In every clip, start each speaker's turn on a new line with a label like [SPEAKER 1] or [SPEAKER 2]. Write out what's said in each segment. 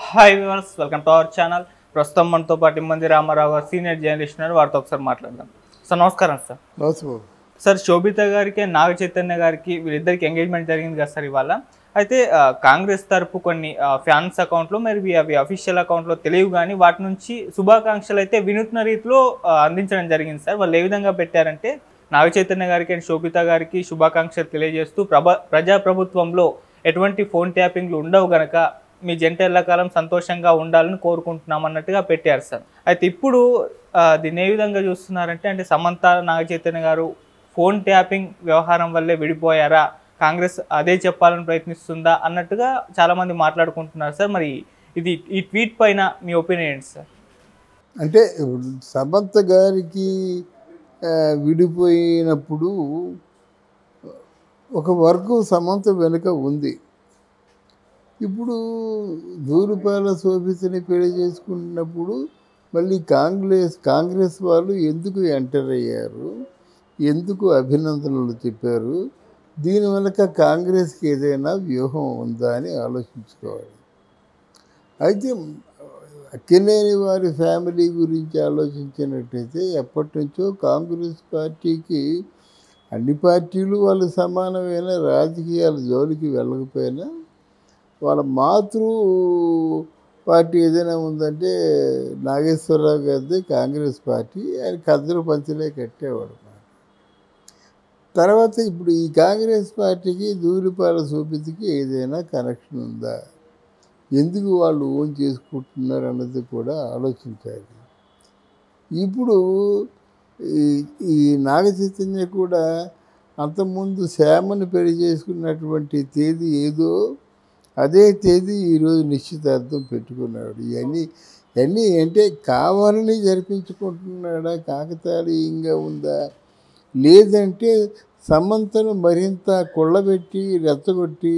[SPEAKER 1] Hi viewers, welcome to our channel. ప్రస్తుతం మనతో పాటు మంది రామారావు గారు సీనియర్ జర్నలిస్ట్ ఉన్నారు. వారితో ఒకసారి మాట్లాడదాం. సార్ నమస్కారం. సార్
[SPEAKER 2] నమస్కారం.
[SPEAKER 1] సార్ శోభిత గారికి నాగ చైతన్య గారికి వీళ్ళిద్దరికి ఎంగేజ్మెంట్ జరిగింది కదా సార్ ఇవాళ. అయితే కాంగ్రెస్ తరపు కొన్ని ఫ్యాన్స్ అకౌంట్లో మరి అవి అఫీషియల్ అకౌంట్లో తెలియవు, కానీ వాటి నుంచి శుభాకాంక్షలు అయితే వినూత్న రీతిలో అందించడం జరిగింది సార్. వాళ్ళు ఏ విధంగా పెట్టారంటే, నాగ చైతన్య గారికి అండ్ శోభిత గారికి శుభాకాంక్షలు తెలియజేస్తూ ప్రజాప్రభుత్వంలో ఎటువంటి ఫోన్ ట్యాపింగ్లు ఉండవు గనక మీ జంట ఎల్లకాలం సంతోషంగా ఉండాలని కోరుకుంటున్నాం అన్నట్టుగా పెట్టారు సార్. అయితే ఇప్పుడు దీన్ని ఏ విధంగా చూస్తున్నారంటే, అంటే సమంత నాగ చైతన్య గారు ఫోన్ ట్యాపింగ్ వ్యవహారం వల్లే విడిపోయారా, కాంగ్రెస్ అదే చెప్పాలని ప్రయత్నిస్తుందా అన్నట్టుగా చాలామంది మాట్లాడుకుంటున్నారు సార్. మరి ఈ ట్వీట్ పైన మీ ఒపీనియన్ ఏంటి సార్?
[SPEAKER 2] అంటే సమంత గారికి విడిపోయినప్పుడు ఒక వర్గం సమంత వెనుక ఉంది. ఇప్పుడు ధూళిపాల శోభితని పెళ్లి చేసుకున్నప్పుడు మళ్ళీ కాంగ్రెస్ వాళ్ళు ఎందుకు ఎంటర్ అయ్యారు, ఎందుకు అభినందనలు చెప్పారు, దీని వెనక కాంగ్రెస్కి ఏదైనా వ్యూహం ఉందా అని ఆలోచించుకోవాలి. అయితే అక్కినేని వారి ఫ్యామిలీ గురించి ఆలోచించినట్టయితే, ఎప్పటి నుంచో కాంగ్రెస్ పార్టీకి అన్ని పార్టీలు వాళ్ళు సమానమైన రాజకీయాల జోలికి వెళ్ళకపోయినా వాళ్ళ మాతృ పార్టీ ఏదైనా ఉందంటే నాగేశ్వరరావు గారిది కాంగ్రెస్ పార్టీ. ఆయన కద్దరు పంచలే కట్టేవాడు. తర్వాత ఇప్పుడు ఈ కాంగ్రెస్ పార్టీకి ధూళిపాల శోభితకి ఏదైనా కనెక్షన్ ఉందా, ఎందుకు వాళ్ళు ఓన్ చేసుకుంటున్నారు అన్నది కూడా ఆలోచించాలి. ఇప్పుడు ఈ నాగ చైతన్య కూడా అంతకుముందు శ్యామని పెళ్లి చేసుకున్నటువంటి తేదీ ఏదో అదే తేదీ ఈరోజు నిశ్చితార్థం పెట్టుకున్నాడు. ఇవన్నీ అంటే కావాలని జరిపించుకుంటున్నాడా, కాకతాళీయంగా ఉందా, లేదంటే సమంతను మరింత కొళ్ళబెట్టి రెచ్చగొట్టి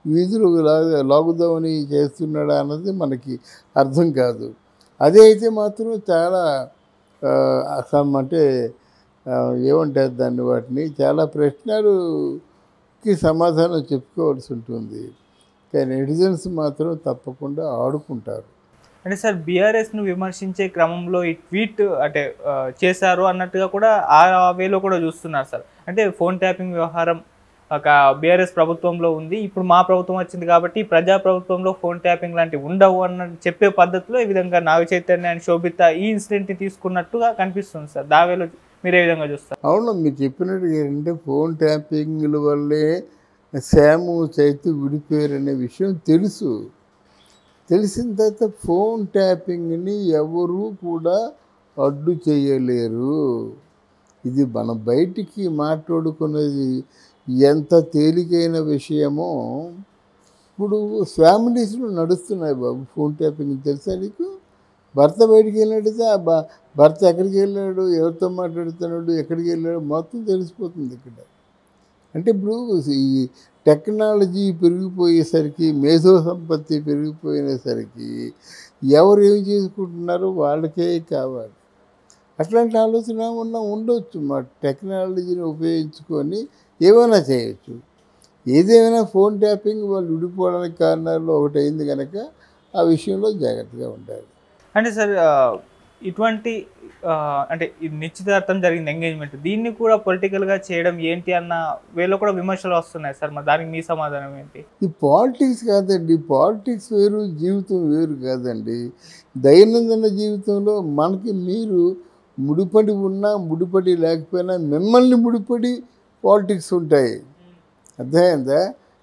[SPEAKER 2] వీధులు లాగుదామని చేస్తున్నాడా అన్నది మనకి అర్థం కాదు. అదే అయితే మాత్రం చాలా అంటే ఏమంటారు దాన్ని, వాటిని చాలా ప్రశ్నలకి సమాధానం చెప్పుకోవాల్సి ఉంటుంది. కానీ నెటిజన్స్ మాత్రం తప్పకుండా ఆడుకుంటారు.
[SPEAKER 1] అంటే సార్, బీఆర్ఎస్ను విమర్శించే క్రమంలో ఈ ట్వీట్ అంటే చేశారు అన్నట్టుగా కూడా ఆ వేలో కూడా చూస్తున్నారు సార్. అంటే ఫోన్ ట్యాపింగ్ వ్యవహారం ఒక బీఆర్ఎస్ ప్రభుత్వంలో ఉంది, ఇప్పుడు మా ప్రభుత్వం వచ్చింది కాబట్టి ప్రజా ప్రభుత్వంలో ఫోన్ ట్యాపింగ్ లాంటివి ఉండవు అన్న చెప్పే పద్ధతిలో ఈ విధంగా నాగ చైతన్య అండ్ శోభిత ఈ ఇన్సిడెంట్ని తీసుకున్నట్టుగా కనిపిస్తుంది సార్. దావేలో మీరు ఏ విధంగా చూస్తారు?
[SPEAKER 2] అవును, మీరు చెప్పినట్టు ఏంటంటే ఫోన్ ట్యాపింగ్ల వల్లే శ్యాము చైతు విడిపోయారనే విషయం తెలిసిన తర్వాత ఫోన్ ట్యాపింగ్ని ఎవరూ కూడా అడ్డు చేయలేరు. ఇది మనం బయటికి మాట్లాడుకునేది ఎంత తేలికైన విషయమో. ఇప్పుడు ఫ్యామిలీస్లో నడుస్తున్నాయి బాబు ఫోన్ ట్యాపింగ్. తెలుసా నీకు? భర్త బయటికి వెళ్ళినట్టయితే భర్త ఎక్కడికి వెళ్ళాడు, ఎవరితో మాట్లాడుతున్నాడు, ఎక్కడికి వెళ్ళాడు మొత్తం తెలిసిపోతుంది ఇక్కడ. అంటే ఇప్పుడు ఈ టెక్నాలజీ పెరిగిపోయేసరికి, మేధో సంపత్తి పెరిగిపోయేసరికి ఎవరు ఏమి చేసుకుంటున్నారో వాళ్ళకే కావాలి. అట్లాంటి ఆలోచన ఉండొచ్చు. మా టెక్నాలజీని ఉపయోగించుకొని ఏమైనా చేయొచ్చు. ఏదేమైనా ఫోన్ ట్యాపింగ్ వాళ్ళు విడిపోవడానికి కారణాల్లో ఒకటి అయింది కనుక ఆ విషయంలో జాగ్రత్తగా ఉండాలి.
[SPEAKER 1] అంటే సార్, ఇటువంటి అంటే నిశ్చితార్థం జరిగింది, ఎంగేజ్మెంట్, దీన్ని కూడా పొలిటికల్గా చేయడం ఏంటి అన్న వేలో కూడా విమర్శలు వస్తున్నాయి సార్. మరి దానికి మీ సమాధానం ఏంటి?
[SPEAKER 2] ఈ పాలిటిక్స్ కాదండి, పాలిటిక్స్ వేరు, జీవితం వేరు కాదండి. దైనందిన జీవితంలో మనకి మీరు ముడిపడి ఉన్నా ముడిపడి లేకపోయినా మిమ్మల్ని ముడిపడి పాలిటిక్స్ ఉంటాయి. అర్థమైందా?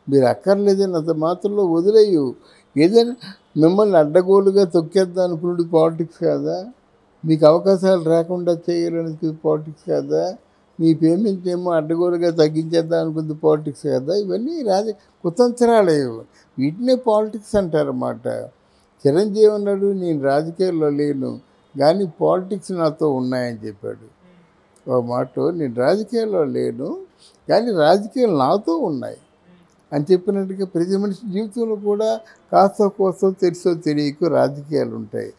[SPEAKER 2] మీరు అక్కర్లేదని అంత మాత్రంలో వదిలేయు. ఏదైనా మిమ్మల్ని అడ్డగోలుగా తొక్కేద్దాం అనుకున్నది పాలిటిక్స్ కాదా? మీకు అవకాశాలు రాకుండా చేయాలనేది పాలిటిక్స్ కాదా? మీ పేమెంట్ ఏమో అడ్డగోలుగా తగ్గించేద్దాం అనుకుంది పాలిటిక్స్ కాదా? ఇవన్నీ కుతంత్రాలే. వీటినే పాలిటిక్స్ అంటారన్నమాట. చిరంజీవి అన్నాడు, నేను రాజకీయాల్లో లేను కానీ పాలిటిక్స్ నాతో ఉన్నాయని చెప్పాడు. ఒక మాట, నేను రాజకీయాల్లో లేను కానీ రాజకీయాలు నాతో ఉన్నాయి అని చెప్పినట్టుగా ప్రతి మనిషి జీవితంలో కూడా కాస్త కోస్తో తెలుసో తెలియకో రాజకీయాలు ఉంటాయి.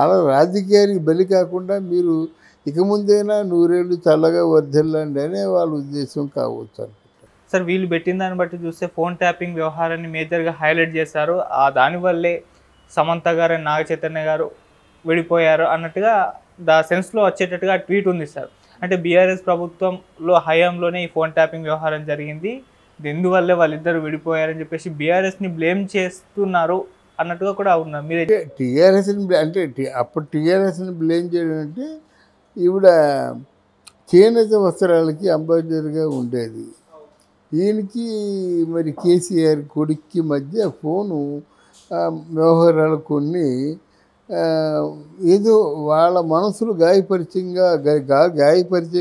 [SPEAKER 2] అలా రాజకీయానికి బలి కాకుండా మీరు ఇక ముందైనా 100 ఏళ్ళు చల్లగా వర్ధిల్లండి అనే వాళ్ళ ఉద్దేశం కావచ్చు అనుకుంటారు.
[SPEAKER 1] సార్, వీళ్ళు పెట్టిన దాన్ని బట్టి చూస్తే ఫోన్ ట్యాపింగ్ వ్యవహారాన్ని మేజర్గా హైలైట్ చేశారు. దానివల్లే సమంత గారు నాగ చైతన్య గారు విడిపోయారు అన్నట్టుగా సెన్స్లో వచ్చేటట్టుగా ట్వీట్ ఉంది సార్. అంటే బీఆర్ఎస్ ప్రభుత్వంలో హయాంలోనే ఈ ఫోన్ ట్యాపింగ్ వ్యవహారం జరిగింది, ఇందువల్లే వాళ్ళిద్దరు విడిపోయారని చెప్పేసి బీఆర్ఎస్ని బ్లేమ్ చేస్తున్నారు అన్నట్టుగా కూడా ఉన్నారు. మీరే
[SPEAKER 2] టీఆర్ఎస్ని అంటే అప్పుడు టీఆర్ఎస్ని బ్లేమ్ చేయడం అంటే ఈవిడ చేనేత వస్త్రాలకి అంబాసిడర్గా ఉండేది. ఈయనకి మరి కేసీఆర్ కొడుక్కి మధ్య ఫోను వ్యవహారాలు కొన్ని ఏదో వాళ్ళ మనసులు గాయపరిచే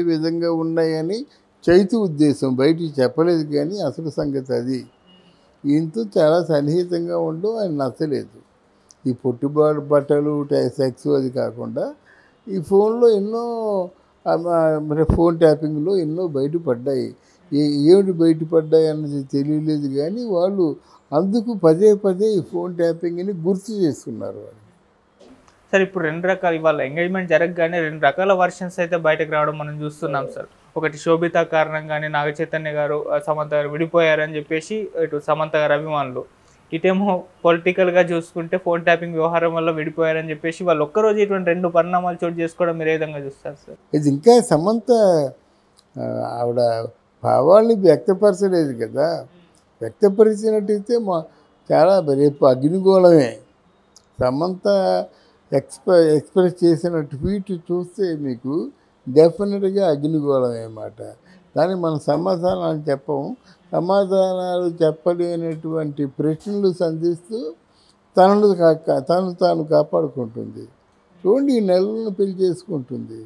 [SPEAKER 2] విధంగా ఉన్నాయని చైతు ఉద్దేశం, బయటికి చెప్పలేదు. కానీ అసలు సంగతి అది. ఈయనతో చాలా సన్నిహితంగా ఉండడం ఆయన నచ్చలేదు. ఈ పొట్టుబాటు బట్టలు సెక్స్ అది కాకుండా ఈ ఫోన్లో ఎన్నో ఫోన్ ట్యాపింగ్లో ఎన్నో బయటపడ్డాయి. ఏమిటి బయటపడ్డాయి అన్నది తెలియలేదు. కానీ వాళ్ళు అందుకు పదే పదే ఈ ఫోన్ ట్యాపింగ్ని గుర్తు చేస్తున్నారు వాళ్ళు.
[SPEAKER 1] సార్ ఇప్పుడు 2 రకాల ఇవాళ ఎంగేజ్మెంట్ జరగగానే 2 రకాల వర్షన్స్ అయితే బయటకు రావడం మనం చూస్తున్నాం సార్. ఒకటి శోభిత కారణంగానే నాగ చైతన్య గారు సమంత గారు విడిపోయారని చెప్పేసి ఇటు సమంత గారు అభిమానులు, ఇటేమో పొలిటికల్గా చూసుకుంటే ఫోన్ ట్యాపింగ్ వ్యవహారం వల్ల విడిపోయారని చెప్పేసి వాళ్ళు ఒక్కరోజు ఇటువంటి 2 పరిణామాలు చోటు చేసుకోవడం మీరు ఏ విధంగా చూస్తారు సార్?
[SPEAKER 2] ఇది ఇంకా సమంత ఆవిడ భావాల్ని వ్యక్తపరచలేదు కదా. వ్యక్తపరిచినట్టయితే చాలా రేపు అగ్నిగోళమే. సమంత ఎక్స్ప్రెస్ చేసిన ట్వీట్ చూస్తే మీకు డెఫినెట్గా అగ్నిగోళమే మాట. దానికి మనం సమాధానాలు చెప్పము. సమాధానాలు చెప్పలేనటువంటి ప్రశ్నలు సంధిస్తూ తనను తాను కాపాడుకుంటుంది. చూడండి, ఈ నెలలను పెళ్లి చేసుకుంటుంది.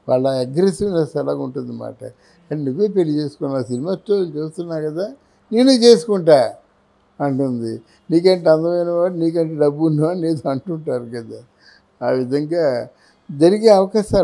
[SPEAKER 2] వాళ్ళ అగ్రెసివ్నెస్ ఎలాగ ఉంటుంది అన్నమాట. అండ్ నువ్వే పెళ్లి చేసుకున్నావు, సినిమా స్టోరీలు చూస్తున్నా కదా, నేను చేసుకుంటా అంటుంది. నీకంటే అందమైన వాడు, నీకంటే డబ్బు ఉన్నవాడు నేను అంటుంటారు కదా. ఆ విధంగా జరిగే అవకాశాలు